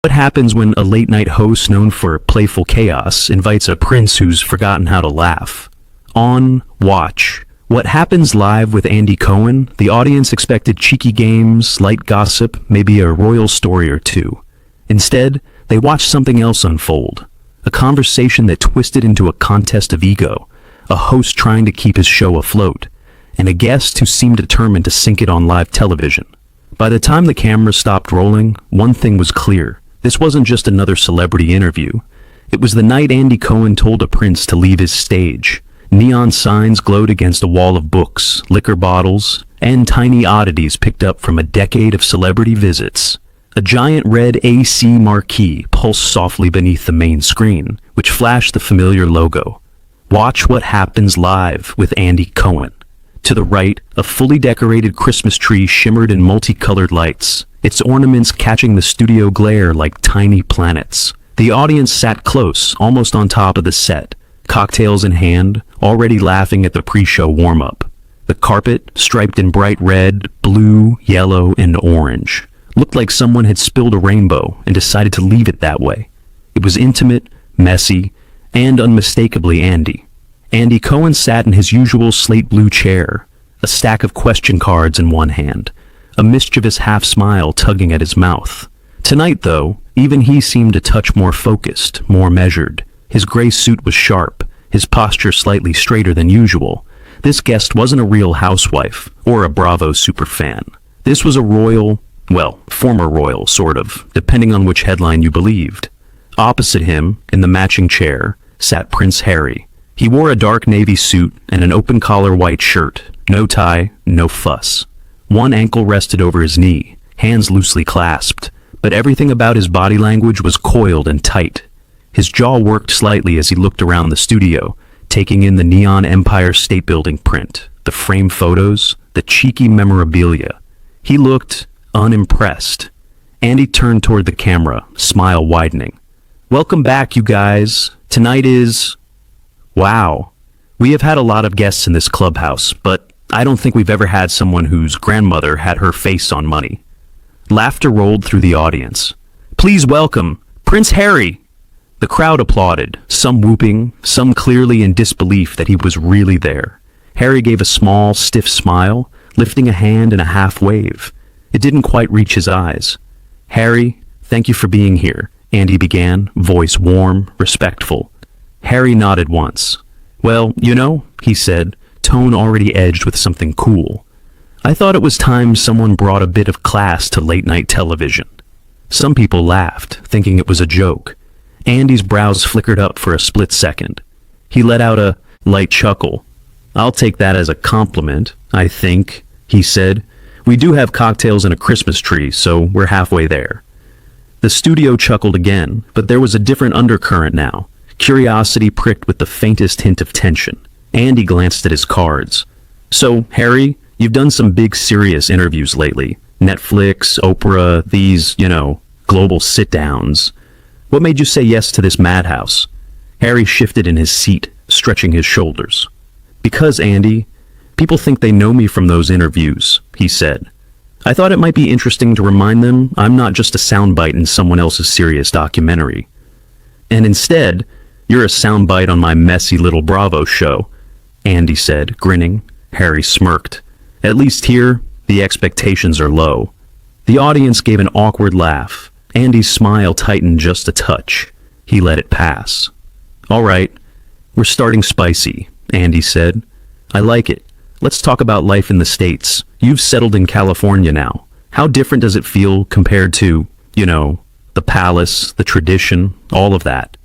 What happens when a late-night host known for playful chaos invites a prince who's forgotten how to laugh? On Watch. What happens live with Andy Cohen? The audience expected cheeky games, light gossip, maybe a royal story or two. Instead, they watched something else unfold. A conversation that twisted into a contest of ego, a host trying to keep his show afloat, and a guest who seemed determined to sink it on live television. By the time the cameras stopped rolling, one thing was clear. This wasn't just another celebrity interview. It was the night Andy Cohen told a prince to leave his stage. Neon signs glowed against a wall of books, liquor bottles, and tiny oddities picked up from a decade of celebrity visits. A giant red AC marquee pulsed softly beneath the main screen, which flashed the familiar logo. Watch What Happens Live with Andy Cohen. To the right, a fully decorated Christmas tree shimmered in multicolored lights, its ornaments catching the studio glare like tiny planets. The audience sat close, almost on top of the set, cocktails in hand, already laughing at the pre-show warm-up. The carpet, striped in bright red, blue, yellow, and orange, looked like someone had spilled a rainbow and decided to leave it that way. It was intimate, messy, and unmistakably Andy. Andy Cohen sat in his usual slate blue chair, a stack of question cards in one hand, a mischievous half-smile tugging at his mouth. Tonight, though, even he seemed a touch more focused, more measured. His gray suit was sharp, his posture slightly straighter than usual. This guest wasn't a real housewife or a Bravo superfan. This was a royal, well, former royal, sort of, depending on which headline you believed. Opposite him, in the matching chair, sat Prince Harry. He wore a dark navy suit and an open-collar white shirt. No tie, no fuss. One ankle rested over his knee, hands loosely clasped, but everything about his body language was coiled and tight. His jaw worked slightly as he looked around the studio, taking in the neon Empire State Building print, the framed photos, the cheeky memorabilia. He looked unimpressed. Andy turned toward the camera, smile widening. "Welcome back, you guys. Tonight is... Wow. We have had a lot of guests in this clubhouse, but I don't think we've ever had someone whose grandmother had her face on money." Laughter rolled through the audience. "Please welcome Prince Harry!" The crowd applauded, some whooping, some clearly in disbelief that he was really there. Harry gave a small, stiff smile, lifting a hand in a half wave. It didn't quite reach his eyes. "Harry, thank you for being here," Andy began, voice warm, respectful. Harry nodded once. "Well, you know," he said, tone already edged with something cool. "I thought it was time someone brought a bit of class to late-night television." Some people laughed, thinking it was a joke. Andy's brows flickered up for a split second. He let out a light chuckle. "I'll take that as a compliment, I think," he said. "We do have cocktails and a Christmas tree, so we're halfway there." The studio chuckled again, but there was a different undercurrent now. Curiosity pricked with the faintest hint of tension. Andy glanced at his cards. "So, Harry, you've done some big serious interviews lately. Netflix, Oprah, these, global sit-downs. What made you say yes to this madhouse?" Harry shifted in his seat, stretching his shoulders. "Because, Andy, people think they know me from those interviews," he said. "I thought it might be interesting to remind them I'm not just a soundbite in someone else's serious documentary. And instead, you're a soundbite on my messy little Bravo show," Andy said, grinning. Harry smirked. "At least here, the expectations are low." The audience gave an awkward laugh. Andy's smile tightened just a touch. He let it pass. "All right, we're starting spicy," Andy said. "I like it. Let's talk about life in the States. You've settled in California now. How different does it feel compared to, the palace, the tradition, all of that?"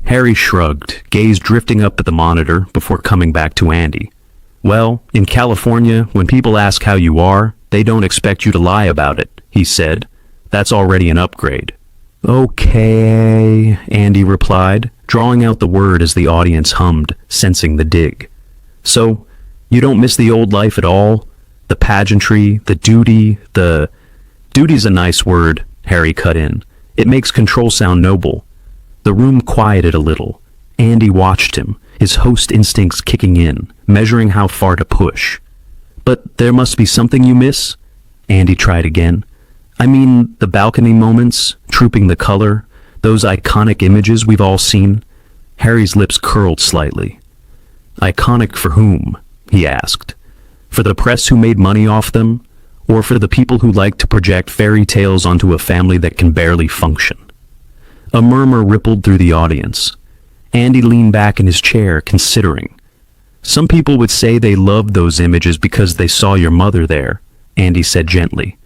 Harry shrugged, gaze drifting up at the monitor before coming back to Andy. "Well, in California, when people ask how you are, they don't expect you to lie about it," he said. "That's already an upgrade." "Okay," Andy replied, drawing out the word as the audience hummed, sensing the dig. "So, you don't miss the old life at all? The pageantry, the duty, the..." "Duty's a nice word," Harry cut in. "It makes control sound noble." The room quieted a little. Andy watched him, his host instincts kicking in, measuring how far to push. "But there must be something you miss?" Andy tried again. I mean, the balcony moments, trooping the color, those iconic images we've all seen. Harry's lips curled slightly. Iconic for whom? He asked. For the press who made money off them, or for the people who like to project fairy tales onto a family that can barely function? A murmur rippled through the audience. Andy leaned back in his chair, considering. Some people would say they loved those images because they saw your mother there, Andy said gently.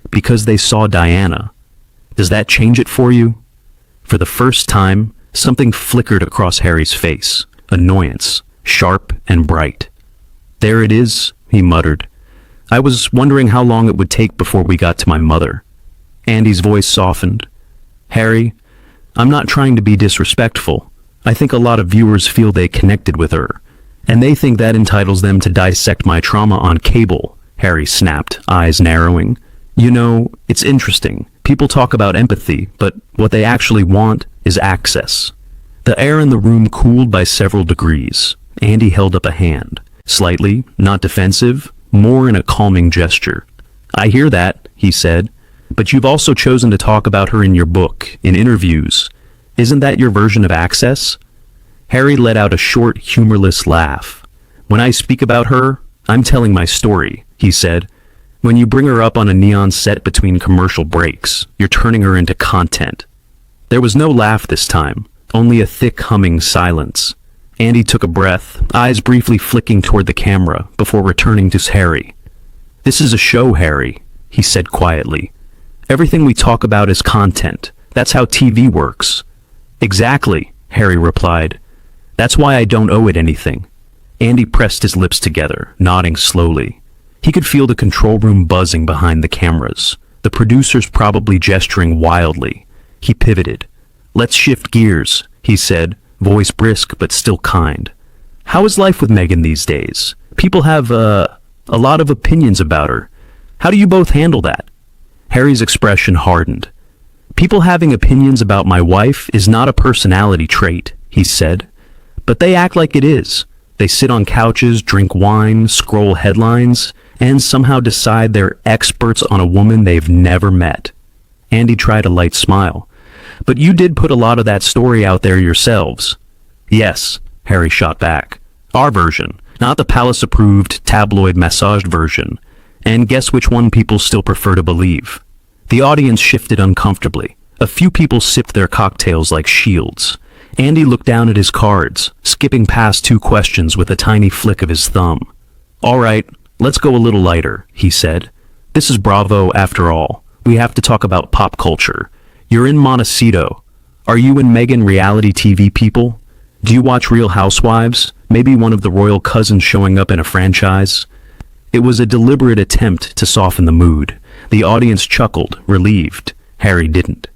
Because they saw Diana. Does that change it for you? For the first time, something flickered across Harry's face. Annoyance, sharp and bright. There it is, he muttered. I was wondering how long it would take before we got to my mother. Andy's voice softened. Harry, I'm not trying to be disrespectful. I think a lot of viewers feel they connected with her, and they think that entitles them to dissect my trauma on cable, Harry snapped, eyes narrowing. You know, it's interesting. People talk about empathy, but what they actually want is access. The air in the room cooled by several degrees. Andy held up a hand, slightly, not defensive, more in a calming gesture. I hear that, he said, but you've also chosen to talk about her in your book, in interviews. Isn't that your version of access? Harry let out a short, humorless laugh. When I speak about her, I'm telling my story, he said. When you bring her up on a neon set between commercial breaks, you're turning her into content. There was no laugh this time, only a thick humming silence. Andy took a breath, eyes briefly flicking toward the camera before returning to Harry. This is a show, Harry, he said quietly. Everything we talk about is content. That's how TV works. Exactly, Harry replied. That's why I don't owe it anything. Andy pressed his lips together, nodding slowly. He could feel the control room buzzing behind the cameras, the producers probably gesturing wildly. He pivoted. Let's shift gears, he said, voice brisk but still kind. How is life with Meghan these days? People have, a lot of opinions about her. How do you both handle that? Harry's expression hardened. People having opinions about my wife is not a personality trait, he said. But they act like it is. They sit on couches, drink wine, scroll headlines, and somehow decide they're experts on a woman they've never met. Andy tried a light smile. But you did put a lot of that story out there yourselves. Yes, Harry shot back. Our version, not the palace-approved, tabloid-massaged version. And guess which one people still prefer to believe? The audience shifted uncomfortably. A few people sipped their cocktails like shields. Andy looked down at his cards, skipping past 2 questions with a tiny flick of his thumb. All right, let's go a little lighter, he said. This is Bravo after all. We have to talk about pop culture. You're in Montecito. Are you and Meghan reality TV people? Do you watch Real Housewives? Maybe one of the royal cousins showing up in a franchise? It was a deliberate attempt to soften the mood. The audience chuckled, relieved. Harry didn't.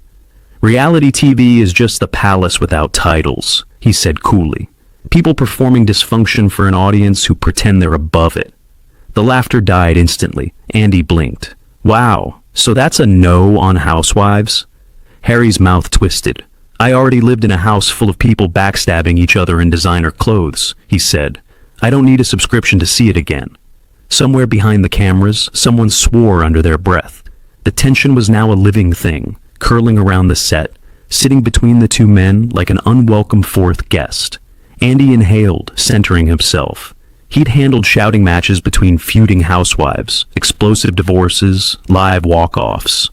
Reality TV is just the palace without titles, he said coolly. People performing dysfunction for an audience who pretend they're above it. The laughter died instantly. Andy blinked. Wow, so that's a no on Housewives? Harry's mouth twisted. I already lived in a house full of people backstabbing each other in designer clothes, he said. I don't need a subscription to see it again. Somewhere behind the cameras, someone swore under their breath. The tension was now a living thing, curling around the set, sitting between the 2 men like an unwelcome 4th guest. Andy inhaled, centering himself. He'd handled shouting matches between feuding housewives, explosive divorces, live walk-offs.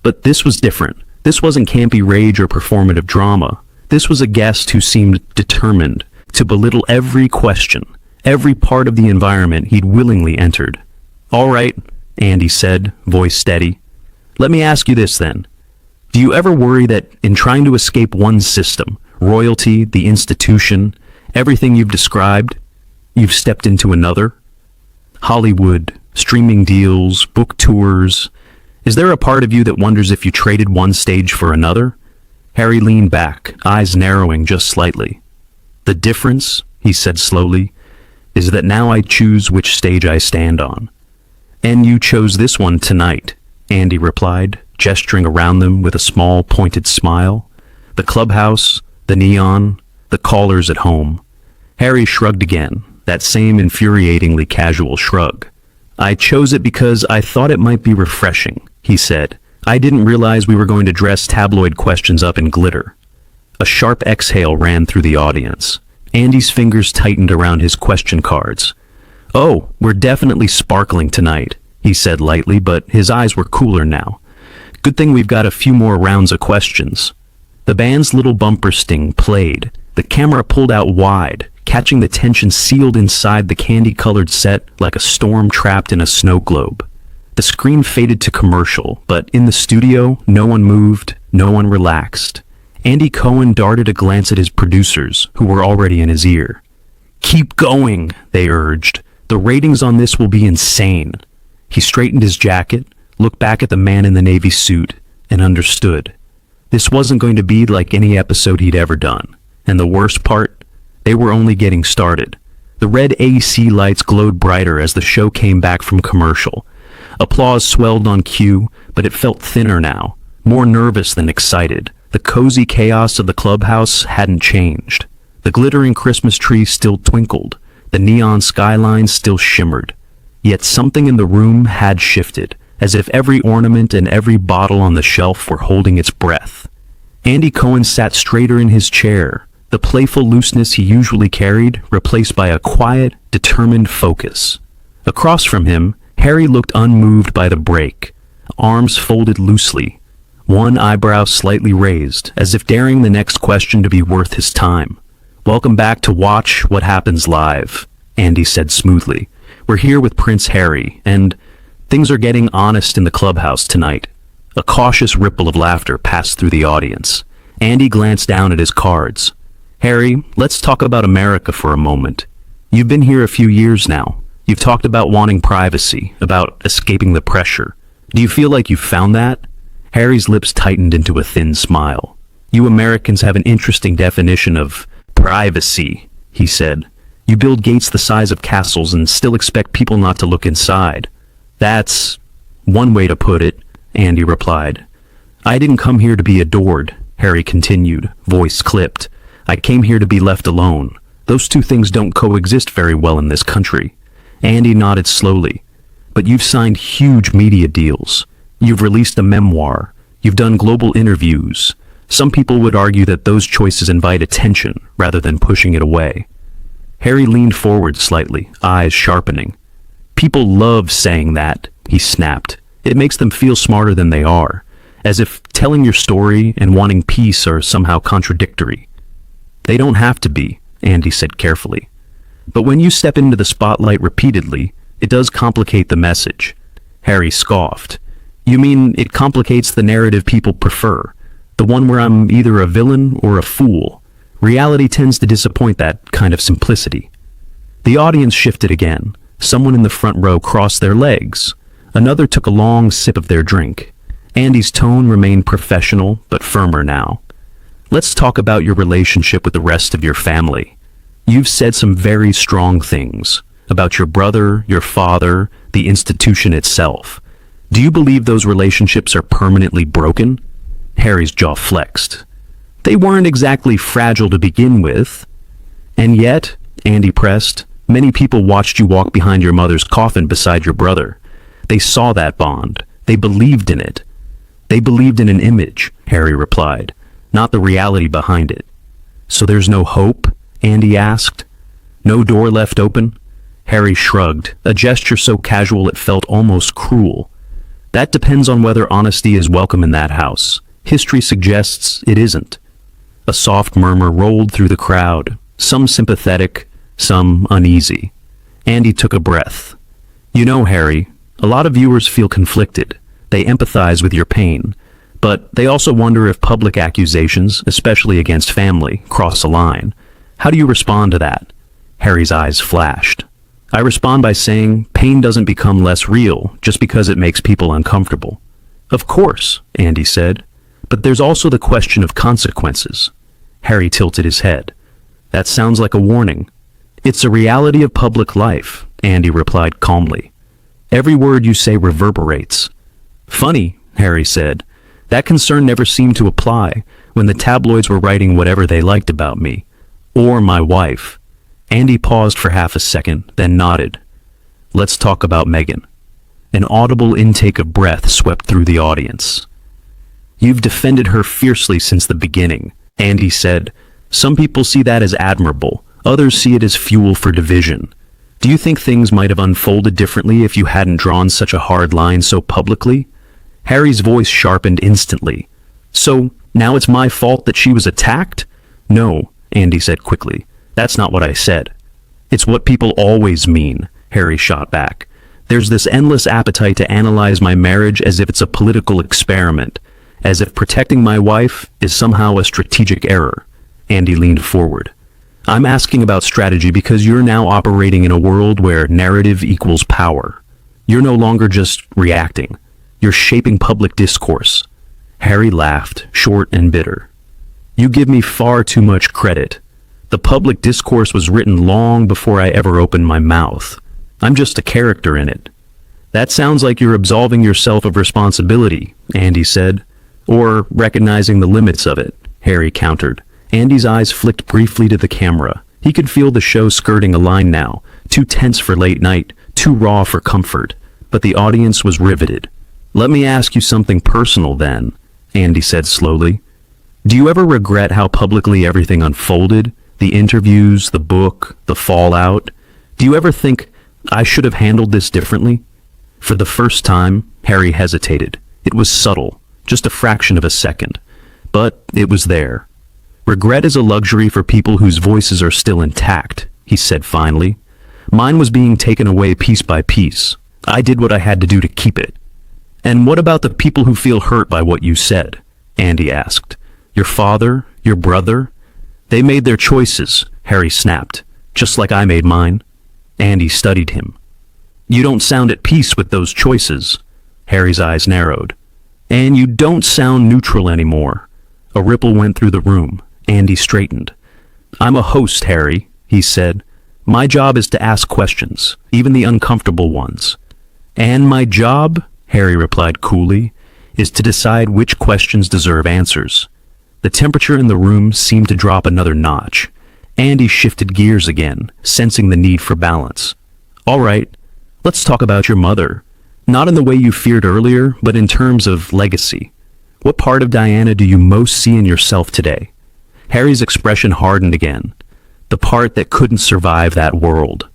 But this was different. This wasn't campy rage or performative drama. This was a guest who seemed determined to belittle every question, every part of the environment he'd willingly entered. All right, Andy said, voice steady. Let me ask you this then. Do you ever worry that in trying to escape one system, royalty, the institution, everything you've described, you've stepped into another? Hollywood, streaming deals, book tours. Is there a part of you that wonders if you traded one stage for another? Harry leaned back, eyes narrowing just slightly. The difference, he said slowly, is that now I choose which stage I stand on. And you chose this one tonight, Andy replied, gesturing around them with a small, pointed smile. The clubhouse, the neon, the callers at home. Harry shrugged again, that same infuriatingly casual shrug. I chose it because I thought it might be refreshing, he said, I didn't realize we were going to dress tabloid questions up in glitter. A sharp exhale ran through the audience. Andy's fingers tightened around his question cards. "Oh, we're definitely sparkling tonight," he said lightly, but his eyes were cooler now. "Good thing we've got a few more rounds of questions." The band's little bumper sting played. The camera pulled out wide, catching the tension sealed inside the candy-colored set like a storm trapped in a snow globe. The screen faded to commercial, but in the studio, no one moved, no one relaxed. Andy Cohen darted a glance at his producers, who were already in his ear. "Keep going," they urged. "The ratings on this will be insane." He straightened his jacket, looked back at the man in the navy suit, and understood. This wasn't going to be like any episode he'd ever done. And the worst part? They were only getting started. The red AC lights glowed brighter as the show came back from commercial. Applause swelled on cue, but it felt thinner now, more nervous than excited. The cozy chaos of the clubhouse hadn't changed. The glittering Christmas tree still twinkled. The neon skyline still shimmered. Yet something in the room had shifted, as if every ornament and every bottle on the shelf were holding its breath. Andy Cohen sat straighter in his chair, the playful looseness he usually carried replaced by a quiet, determined focus. Across from him, Harry looked unmoved by the break, arms folded loosely, one eyebrow slightly raised, as if daring the next question to be worth his time. "Welcome back to Watch What Happens Live," Andy said smoothly. "We're here with Prince Harry, and things are getting honest in the clubhouse tonight." A cautious ripple of laughter passed through the audience. Andy glanced down at his cards. "Harry, let's talk about America for a moment. You've been here a few years now. You've talked about wanting privacy, about escaping the pressure. Do you feel like you've found that?" Harry's lips tightened into a thin smile. "You Americans have an interesting definition of privacy," he said. "You build gates the size of castles and still expect people not to look inside." "That's one way to put it," Andy replied. "I didn't come here to be adored," Harry continued, voice clipped. "I came here to be left alone. Those two things don't coexist very well in this country." Andy nodded slowly. "But you've signed huge media deals. You've released a memoir. You've done global interviews. Some people would argue that those choices invite attention rather than pushing it away." Harry leaned forward slightly, eyes sharpening. "People love saying that," he snapped. "It makes them feel smarter than they are, as if telling your story and wanting peace are somehow contradictory." "They don't have to be," Andy said carefully. "But when you step into the spotlight repeatedly, it does complicate the message." Harry scoffed. "You mean it complicates the narrative people prefer, the one where I'm either a villain or a fool? Reality tends to disappoint that kind of simplicity." The audience shifted again. Someone in the front row crossed their legs. Another took a long sip of their drink. Andy's tone remained professional, but firmer now. "Let's talk about your relationship with the rest of your family. You've said some very strong things about your brother, your father, the institution itself. Do you believe those relationships are permanently broken?" Harry's jaw flexed. "They weren't exactly fragile to begin with." "And yet," Andy pressed, "many people watched you walk behind your mother's coffin beside your brother. They saw that bond. They believed in it." "They believed in an image," Harry replied, "not the reality behind it." "So there's no hope?" Andy asked. "No door left open?" Harry shrugged, a gesture so casual it felt almost cruel. "That depends on whether honesty is welcome in that house. History suggests it isn't." A soft murmur rolled through the crowd, some sympathetic, some uneasy. Andy took a breath. "You know, Harry, a lot of viewers feel conflicted. They empathize with your pain, but they also wonder if public accusations, especially against family, cross a line. How do you respond to that?" Harry's eyes flashed. "I respond by saying pain doesn't become less real just because it makes people uncomfortable." "Of course," Andy said, "but there's also the question of consequences." Harry tilted his head. "That sounds like a warning." "It's a reality of public life," Andy replied calmly. "Every word you say reverberates." "Funny," Harry said. "That concern never seemed to apply when the tabloids were writing whatever they liked about me. Or my wife." Andy paused for half a second, then nodded. "Let's talk about Meghan." An audible intake of breath swept through the audience. You've defended her fiercely since the beginning, Andy said. Some people see that as admirable, others see it as fuel for division. Do you think things might have unfolded differently if you hadn't drawn such a hard line so publicly? Harry's voice sharpened instantly. So, now it's my fault that she was attacked? No, Andy said quickly. That's not what I said. It's what people always mean, Harry shot back. There's this endless appetite to analyze my marriage as if it's a political experiment, as if protecting my wife is somehow a strategic error. Andy leaned forward. I'm asking about strategy because you're now operating in a world where narrative equals power. You're no longer just reacting. You're shaping public discourse. Harry laughed, short and bitter. You give me far too much credit. The public discourse was written long before I ever opened my mouth. I'm just a character in it. That sounds like you're absolving yourself of responsibility, Andy said. Or recognizing the limits of it, Harry countered. Andy's eyes flicked briefly to the camera. He could feel the show skirting a line now, too tense for late night, too raw for comfort. But the audience was riveted. Let me ask you something personal then, Andy said slowly. Do you ever regret how publicly everything unfolded? The interviews, the book, the fallout? Do you ever think, I should have handled this differently? For the first time, Harry hesitated. It was subtle, just a fraction of a second. But it was there. Regret is a luxury for people whose voices are still intact, he said finally. Mine was being taken away piece by piece. I did what I had to do to keep it. And what about the people who feel hurt by what you said? Andy asked. Your father, your brother? They made their choices, Harry snapped, just like I made mine. Andy studied him. You don't sound at peace with those choices. Harry's eyes narrowed. And you don't sound neutral anymore. A ripple went through the room. Andy straightened. I'm a host, Harry, he said. My job is to ask questions, even the uncomfortable ones. And my job, Harry replied coolly, is to decide which questions deserve answers. The temperature in the room seemed to drop another notch. Andy shifted gears again, sensing the need for balance. All right, let's talk about your mother. Not in the way you feared earlier, but in terms of legacy. What part of Diana do you most see in yourself today? Harry's expression hardened again. The part that couldn't survive that world.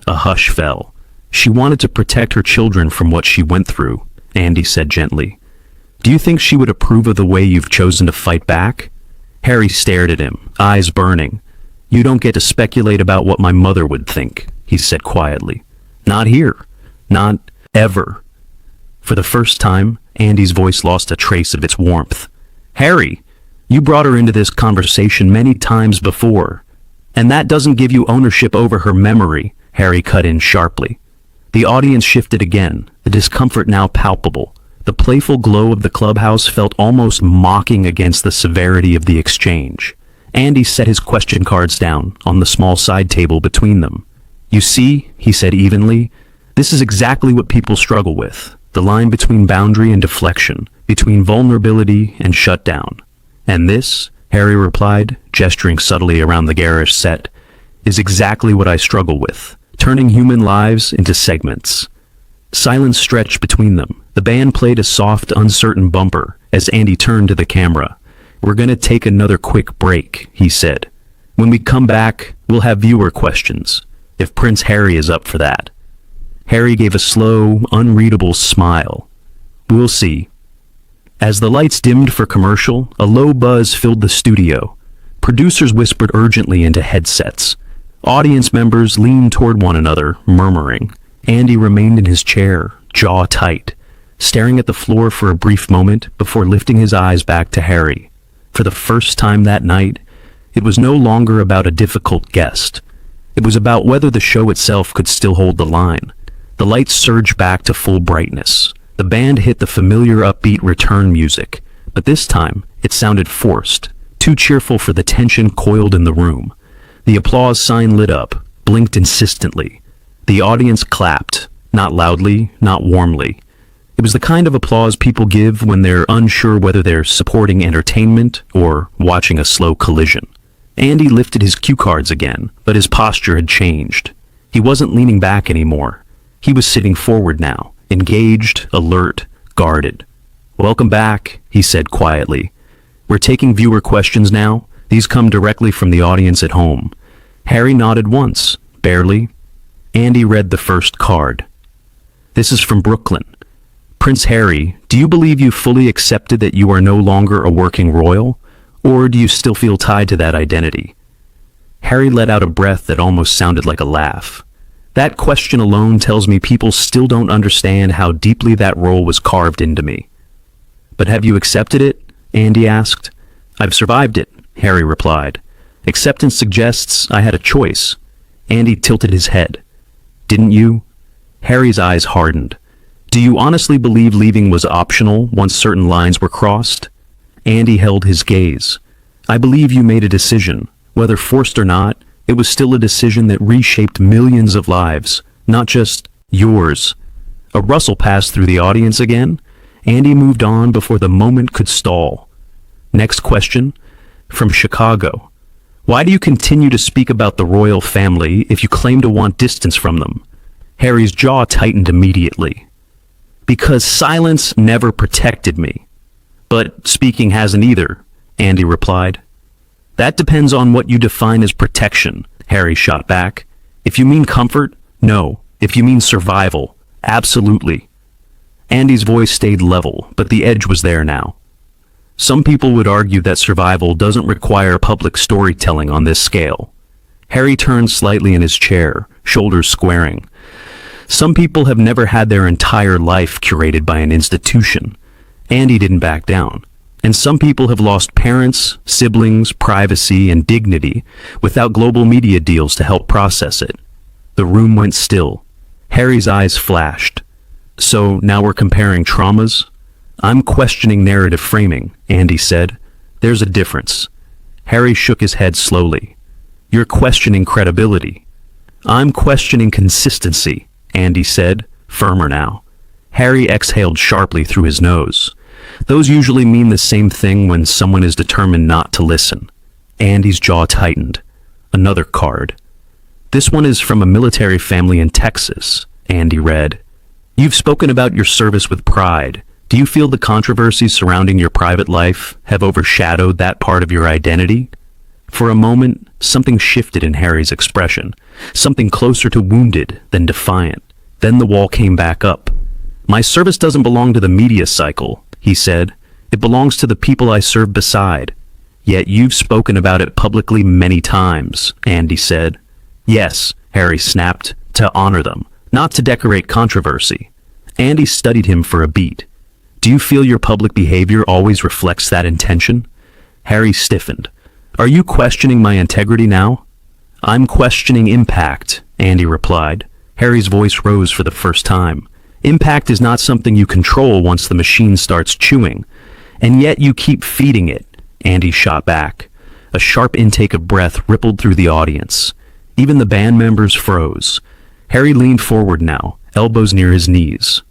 A hush fell. She wanted to protect her children from what she went through, Andy said gently. Do you think she would approve of the way you've chosen to fight back? Harry stared at him, eyes burning. You don't get to speculate about what my mother would think, he said quietly. Not here. Not ever. For the first time, Andy's voice lost a trace of its warmth. Harry, you brought her into this conversation many times before. And that doesn't give you ownership over her memory, Harry cut in sharply. The audience shifted again, the discomfort now palpable. The playful glow of the clubhouse felt almost mocking against the severity of the exchange. Andy set his question cards down on the small side table between them. You see, he said evenly, this is exactly what people struggle with. The line between boundary and deflection, between vulnerability and shutdown. And this, Harry replied, gesturing subtly around the garish set, is exactly what I struggle with, turning human lives into segments. Silence stretched between them. The band played a soft, uncertain bumper as Andy turned to the camera. We're gonna take another quick break, he said. When we come back, we'll have viewer questions, if Prince Harry is up for that. Harry gave a slow, unreadable smile. We'll see. As the lights dimmed for commercial, a low buzz filled the studio. Producers whispered urgently into headsets. Audience members leaned toward one another, murmuring. Andy remained in his chair, jaw tight, staring at the floor for a brief moment before lifting his eyes back to Harry. For the first time that night, it was no longer about a difficult guest. It was about whether the show itself could still hold the line. The lights surged back to full brightness. The band hit the familiar upbeat return music, but this time it sounded forced, too cheerful for the tension coiled in the room. The applause sign lit up, blinked insistently. The audience clapped, not loudly, not warmly. It was the kind of applause people give when they're unsure whether they're supporting entertainment or watching a slow collision. Andy lifted his cue cards again, but his posture had changed. He wasn't leaning back anymore. He was sitting forward now, engaged, alert, guarded. Welcome back, he said quietly. We're taking viewer questions now. These come directly from the audience at home. Harry nodded once, barely. Andy read the first card. This is from Brooklyn. Prince Harry, do you believe you fully accepted that you are no longer a working royal? Or do you still feel tied to that identity? Harry let out a breath that almost sounded like a laugh. That question alone tells me people still don't understand how deeply that role was carved into me. But have you accepted it? Andy asked. I've survived it, Harry replied. Acceptance suggests I had a choice. Andy tilted his head. Didn't you? Harry's eyes hardened. Do you honestly believe leaving was optional once certain lines were crossed? Andy held his gaze. I believe you made a decision. Whether forced or not, it was still a decision that reshaped millions of lives, not just yours. A rustle passed through the audience again. Andy moved on before the moment could stall. Next question, from Chicago. Why do you continue to speak about the royal family if you claim to want distance from them? Harry's jaw tightened immediately. Because silence never protected me. But speaking hasn't either, Andy replied. That depends on what you define as protection, Harry shot back. If you mean comfort, no. If you mean survival, absolutely. Andy's voice stayed level, but the edge was there now. Some people would argue that survival doesn't require public storytelling on this scale. Harry turned slightly in his chair, shoulders squaring. Some people have never had their entire life curated by an institution. Andy didn't back down. And some people have lost parents, siblings, privacy, and dignity without global media deals to help process it. The room went still. Harry's eyes flashed. So now we're comparing traumas? I'm questioning narrative framing, Andy said. There's a difference. Harry shook his head slowly. You're questioning credibility. I'm questioning consistency, Andy said, firmer now. Harry exhaled sharply through his nose. Those usually mean the same thing when someone is determined not to listen. Andy's jaw tightened. Another card. This one is from a military family in Texas, Andy read. You've spoken about your service with pride. Do you feel the controversies surrounding your private life have overshadowed that part of your identity? For a moment, something shifted in Harry's expression, something closer to wounded than defiant. Then the wall came back up. My service doesn't belong to the media cycle, he said. It belongs to the people I serve beside. Yet you've spoken about it publicly many times, Andy said. Yes, Harry snapped, to honor them, not to decorate controversy. Andy studied him for a beat. Do you feel your public behavior always reflects that intention? Harry stiffened. Are you questioning my integrity now? I'm questioning impact, Andy replied. Harry's voice rose for the first time. Impact is not something you control once the machine starts chewing. And yet you keep feeding it, Andy shot back. A sharp intake of breath rippled through the audience. Even the band members froze. Harry leaned forward now, elbows near his knees.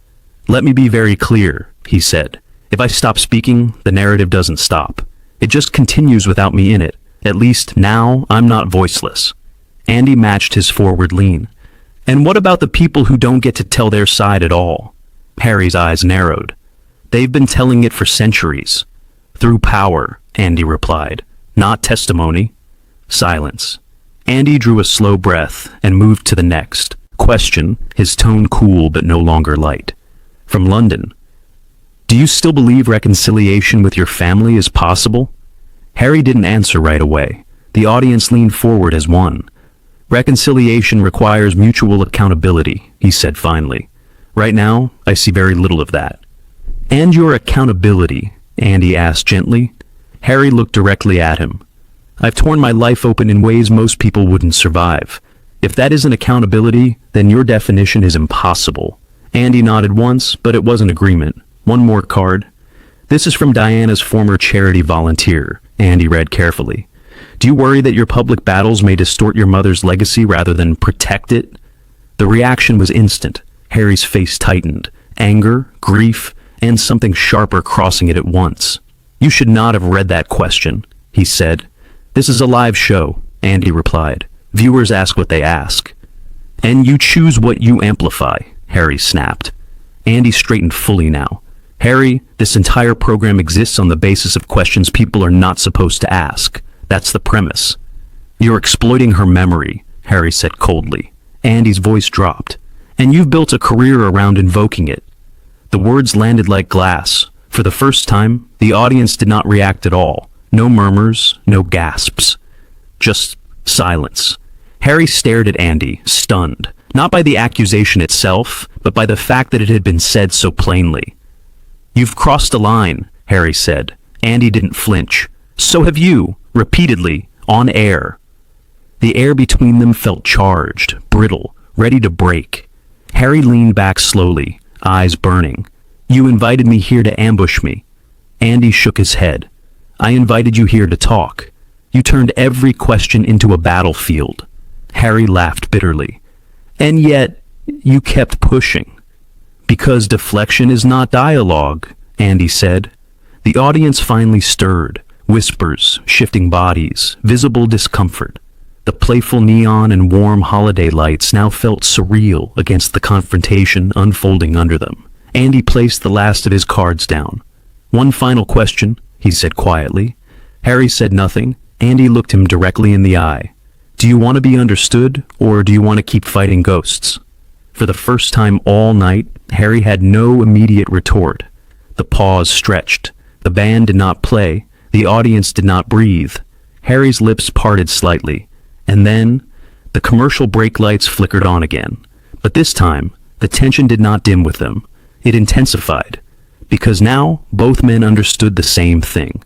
Let me be very clear, he said. If I stop speaking, the narrative doesn't stop. It just continues without me in it. At least now I'm not voiceless. Andy matched his forward lean. And what about the people who don't get to tell their side at all? Harry's eyes narrowed. They've been telling it for centuries. Through power, Andy replied. Not testimony. Silence. Andy drew a slow breath and moved to the next question, his tone cool but no longer light. From London. Do you still believe reconciliation with your family is possible? Harry didn't answer right away. The audience leaned forward as one. Reconciliation requires mutual accountability, he said finally. Right now, I see very little of that. And your accountability? Andy asked gently. Harry looked directly at him. I've torn my life open in ways most people wouldn't survive. If that isn't accountability, then your definition is impossible. Andy nodded once, but it was an agreement. One more card. This is from Diana's former charity volunteer, Andy read carefully. Do you worry that your public battles may distort your mother's legacy rather than protect it? The reaction was instant. Harry's face tightened. Anger, grief, and something sharper crossing it at once. You should not have read that question, he said. This is a live show, Andy replied. Viewers ask what they ask. And you choose what you amplify, Harry snapped. Andy straightened fully now. Harry, this entire program exists on the basis of questions people are not supposed to ask. That's the premise. You're exploiting her memory, Harry said coldly. Andy's voice dropped. And you've built a career around invoking it. The words landed like glass. For the first time, the audience did not react at all. No murmurs, no gasps. Just silence. Harry stared at Andy, stunned, not by the accusation itself, but by the fact that it had been said so plainly. You've crossed a line, Harry said. Andy didn't flinch. So have you, repeatedly, on air. The air between them felt charged, brittle, ready to break. Harry leaned back slowly, eyes burning. You invited me here to ambush me. Andy shook his head. I invited you here to talk. You turned every question into a battlefield. Harry laughed bitterly. And yet, you kept pushing. Because deflection is not dialogue, Andy said. The audience finally stirred. Whispers, shifting bodies, visible discomfort. The playful neon and warm holiday lights now felt surreal against the confrontation unfolding under them. Andy placed the last of his cards down. One final question, he said quietly. Harry said nothing. Andy looked him directly in the eye. Do you want to be understood, or do you want to keep fighting ghosts? For the first time all night, Harry had no immediate retort. The pause stretched. The band did not play. The audience did not breathe. Harry's lips parted slightly. And then, the commercial brake lights flickered on again. But this time, the tension did not dim with them. It intensified. Because now, both men understood the same thing.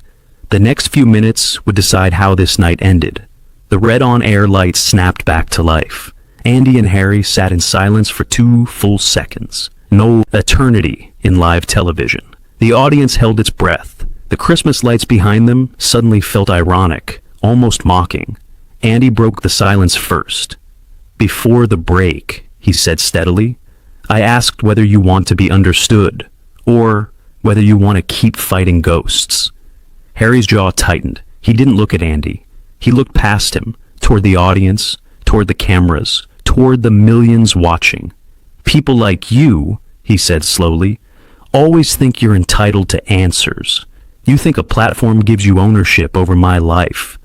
The next few minutes would decide how this night ended. The red on-air lights snapped back to life. Andy and Harry sat in silence for 2 full seconds. No eternity in live television. The audience held its breath. The Christmas lights behind them suddenly felt ironic, almost mocking. Andy broke the silence first. Before the break, he said steadily, I asked whether you want to be understood, or whether you want to keep fighting ghosts. Harry's jaw tightened. He didn't look at Andy. He looked past him, toward the audience, toward the cameras, toward the millions watching. People like you, he said slowly, always think you're entitled to answers. You think a platform gives you ownership over my life.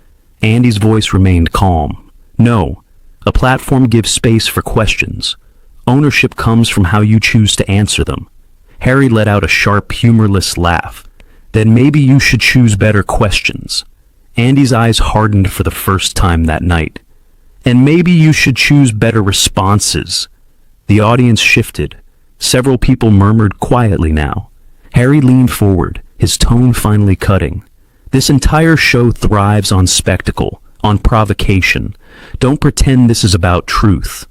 Andy's voice remained calm. No, a platform gives space for questions. Ownership comes from how you choose to answer them. Harry let out a sharp, humorless laugh. Then maybe you should choose better questions. Andy's eyes hardened for the first time that night. And maybe you should choose better responses. The audience shifted. Several people murmured quietly now. Harry leaned forward, his tone finally cutting. This entire show thrives on spectacle, on provocation. Don't pretend this is about truth.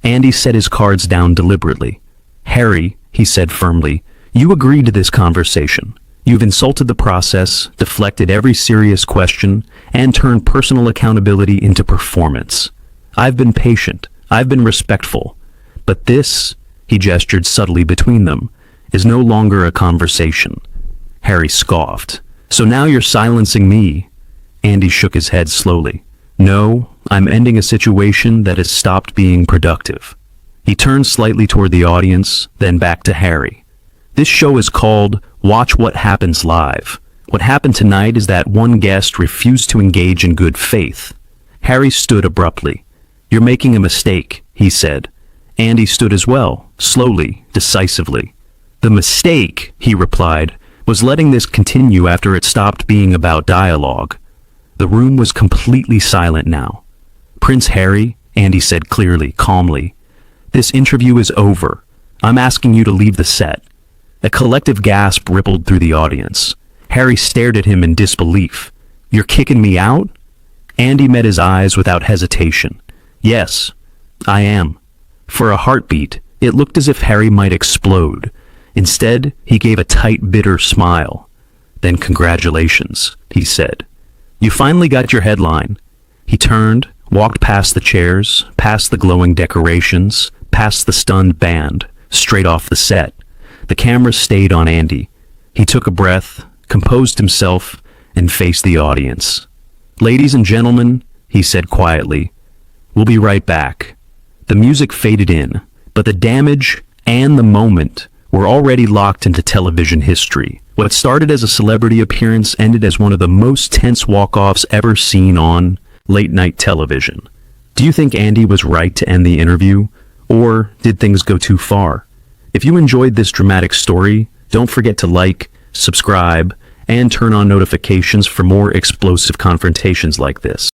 Andy set his cards down deliberately. Harry, he said firmly, you agreed to this conversation. You've insulted the process, deflected every serious question, and turned personal accountability into performance. I've been patient. I've been respectful. But this, he gestured subtly between them, is no longer a conversation. Harry scoffed. So now you're silencing me. Andy shook his head slowly. No, I'm ending a situation that has stopped being productive. He turned slightly toward the audience, then back to Harry. This show is called Watch What Happens Live. What happened tonight is that one guest refused to engage in good faith. Harry stood abruptly. You're making a mistake, he said. Andy stood as well, slowly, decisively. The mistake, he replied, was letting this continue after it stopped being about dialogue. The room was completely silent now. Prince Harry, Andy said clearly, calmly, this interview is over. I'm asking you to leave the set. A collective gasp rippled through the audience. Harry stared at him in disbelief. You're kicking me out? Andy met his eyes without hesitation. Yes, I am. For a heartbeat, it looked as if Harry might explode. Instead, he gave a tight, bitter smile. Then congratulations, he said. You finally got your headline. He turned, walked past the chairs, past the glowing decorations, past the stunned band, straight off the set. The camera stayed on Andy. He took a breath, composed himself, and faced the audience. Ladies and gentlemen, he said quietly, we'll be right back. The music faded in, but the damage and the moment We're already locked into television history. What started as a celebrity appearance ended as one of the most tense walk-offs ever seen on late-night television. Do you think Andy was right to end the interview? Or did things go too far? If you enjoyed this dramatic story, don't forget to like, subscribe, and turn on notifications for more explosive confrontations like this.